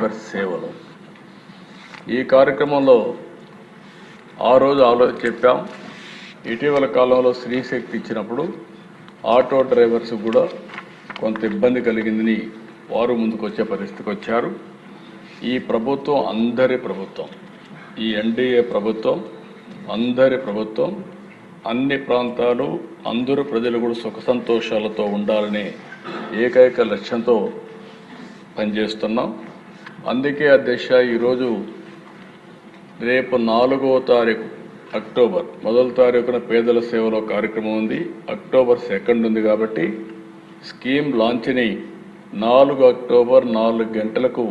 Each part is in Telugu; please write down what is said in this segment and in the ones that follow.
డ్రైవర్ సేవలు. ఈ కార్యక్రమంలో ఆ రోజు చెప్పాం. ఇటీవల కాలంలో స్త్రీ శక్తి ఇచ్చినప్పుడు ఆటో డ్రైవర్స్ కూడా కొంత ఇబ్బంది కలిగిందని వారు ముందుకు వచ్చే పరిస్థితికి వచ్చారు. ఈ ప్రభుత్వం అందరి ప్రభుత్వం, ఈ ఎన్డీఏ ప్రభుత్వం అందరి ప్రభుత్వం. అన్ని ప్రాంతాలు అందరూ ప్రజలు కూడా సుఖ సంతోషాలతో ఉండాలనే ఏకైక లక్ష్యంతో పనిచేస్తున్నాం. అందుకే అధ్యక్ష ఈరోజు రేపు 4వ తారీఖు అక్టోబర్ 1వ తారీఖున పేదల సేవలో కార్యక్రమం ఉంది. అక్టోబర్ 2 ఉంది కాబట్టి స్కీమ్ లాంచ్ని 4 అక్టోబర్ 4 గంటలకు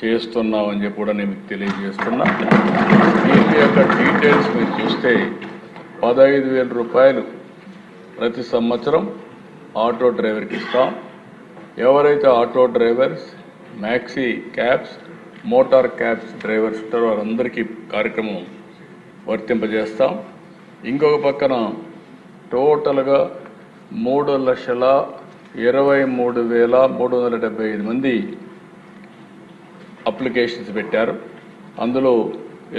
చేస్తున్నామని చెప్పి కూడా నేను మీకు తెలియజేస్తున్నా. స్కీమ్ యొక్క డీటెయిల్స్ మీరు చూస్తే 15,000 రూపాయలు ప్రతి సంవత్సరం ఆటో డ్రైవర్కి ఇస్తాం. ఎవరైతే auto drivers, maxi cabs, motor cabs drivers ఉంటారో వారందరికీ కార్యక్రమం వర్తింపజేస్తాం. ఇంకొక పక్కన టోటల్గా 3,23,375 మంది అప్లికేషన్స్ పెట్టారు. అందులో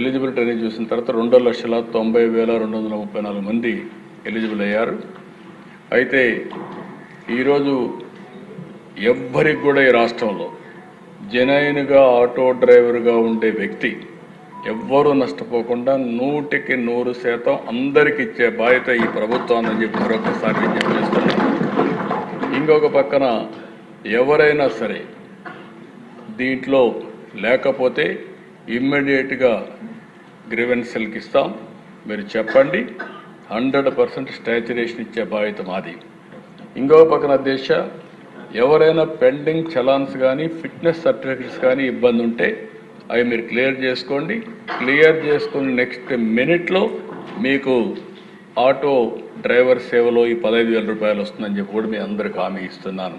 ఎలిజిబిలిటీ అనేది చూసిన తర్వాత 2,90,234 మంది ఎలిజిబుల్ అయ్యారు. అయితే ఈరోజు ఎవ్వరికి కూడా ఈ రాష్ట్రంలో జెన్యూన్గా ఆటో డ్రైవర్గా ఉండే వ్యక్తి ఎవ్వరూ నష్టపోకుండా 100% అందరికి ఇచ్చే బాధ్యత ఈ ప్రభుత్వాన్ని అని చెప్పి మరొకసారి విజ్ఞప్తి చేస్తున్నాను. ఇంకొక పక్కన ఎవరైనా సరే దీంట్లో లేకపోతే ఇమ్మీడియట్గా గ్రీవెన్సల్కి ఇస్తాం. మీరు చెప్పండి, 100% స్టాచ్యురేషన్ ఇచ్చే బాధ్యత మాది. ఇంకొక పక్కన అధ్యక్ష ఎవరైనా పెండింగ్ చలాన్స్ కానీ ఫిట్నెస్ సర్టిఫికెట్స్ కానీ ఇబ్బంది ఉంటే అవి మీరు క్లియర్ చేసుకోండి. క్లియర్ చేసుకుని నెక్స్ట్ మినిట్లో మీకు ఆటో డ్రైవర్ సేవలో ఈ 15,000 రూపాయలు వస్తుందని చెప్పి కూడా మీ అందరికీ హామీ ఇస్తున్నాను.